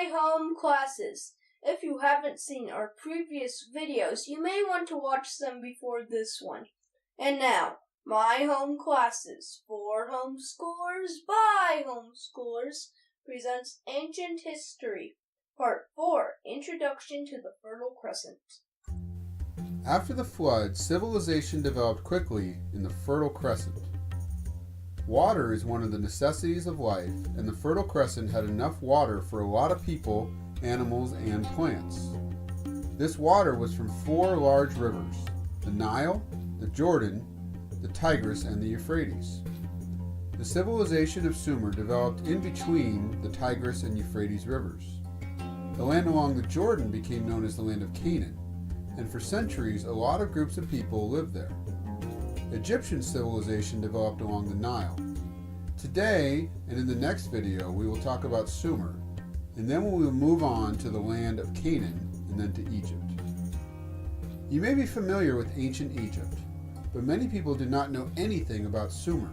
My Home Classes. If you haven't seen our previous videos, you may want to watch them before this one. And now, My Home Classes, for homeschoolers by homeschoolers, presents Ancient History, Part 4, Introduction to the Fertile Crescent. After the flood, civilization developed quickly in the Fertile Crescent. Water is one of the necessities of life, and the Fertile Crescent had enough water for a lot of people, animals, and plants. This water was from 4 large rivers: the Nile, the Jordan, the Tigris, and the Euphrates. The civilization of Sumer developed in between the Tigris and Euphrates rivers. The land along the Jordan became known as the land of Canaan, and for centuries a lot of groups of people lived there. Egyptian civilization developed along the Nile. Today, and in the next video, we will talk about Sumer, and then we will move on to the land of Canaan and then to Egypt. You may be familiar with ancient Egypt, but many people do not know anything about Sumer.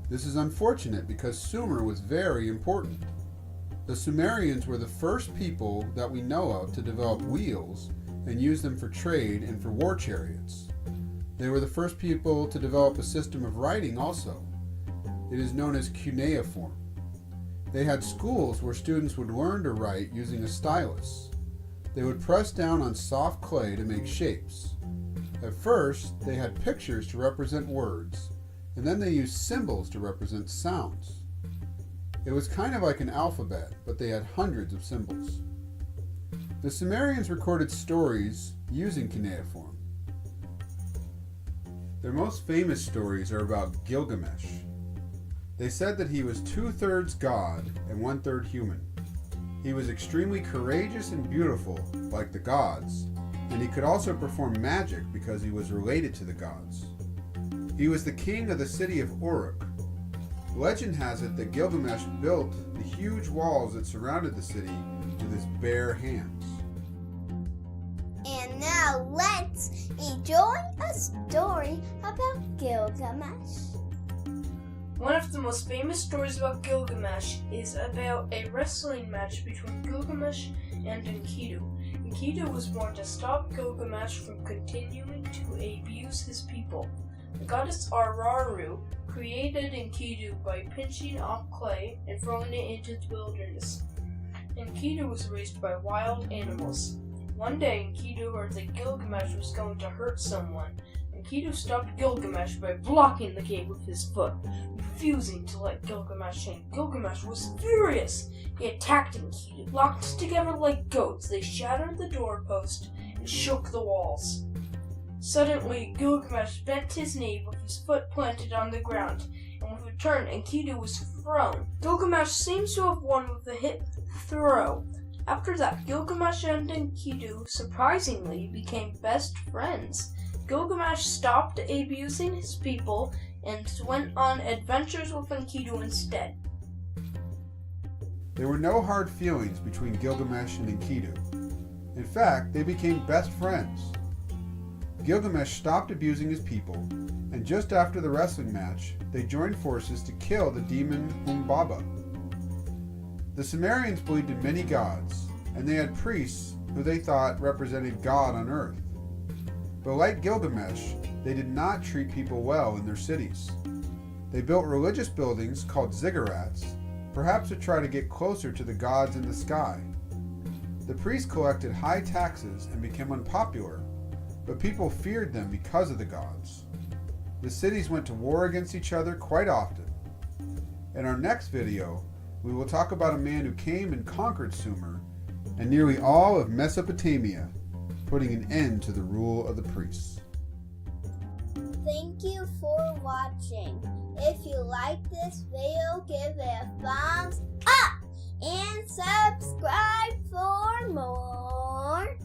This is unfortunate because Sumer was very important. The Sumerians were the first people that we know of to develop wheels and use them for trade and for war chariots. They were the first people to develop a system of writing also. It is known as Cuneiform. They had schools where students would learn to write using a stylus. They would press down on soft clay to make shapes. At first, they had pictures to represent words, and then they used symbols to represent sounds. It was kind of like an alphabet, but they had hundreds of symbols. The Sumerians recorded stories using cuneiform. Their most famous stories are about Gilgamesh. They said that he was 2/3 god and 1/3 human. He was extremely courageous and beautiful, like the gods, and he could also perform magic because he was related to the gods. He was the king of the city of Uruk. Legend has it that Gilgamesh built the huge walls that surrounded the city with his bare hands. And now let's enjoy a story about Gilgamesh. One of the most famous stories about Gilgamesh is about a wrestling match between Gilgamesh and Enkidu. Enkidu was born to stop Gilgamesh from continuing to abuse his people. The goddess Araru created Enkidu by pinching off clay and throwing it into the wilderness. Enkidu was raised by wild animals. One day, Enkidu heard that Gilgamesh was going to hurt someone. Enkidu stopped Gilgamesh by blocking the gate with his foot, refusing to let Gilgamesh in. Gilgamesh was furious. He attacked Enkidu. Locked together like goats, they shattered the doorpost and shook the walls. Suddenly, Gilgamesh bent his knee with his foot planted on the ground, and with a turn, Enkidu was thrown. Gilgamesh seems to have won with a hip throw. After that, Gilgamesh and Enkidu surprisingly became best friends. Gilgamesh stopped abusing his people and went on adventures with Enkidu instead. There were no hard feelings between Gilgamesh and Enkidu. In fact, they became best friends. Gilgamesh stopped abusing his people, and just after the wrestling match, they joined forces to kill the demon Humbaba. The Sumerians believed in many gods, and they had priests who they thought represented God on earth. But like Gilgamesh, they did not treat people well in their cities. They built religious buildings called ziggurats, perhaps to try to get closer to the gods in the sky. The priests collected high taxes and became unpopular, but people feared them because of the gods. The cities went to war against each other quite often. In our next video, we will talk about a man who came and conquered Sumer and nearly all of Mesopotamia, putting an end to the rule of the priests. Thank you for watching. If you like this video, give it a thumbs up and subscribe for more.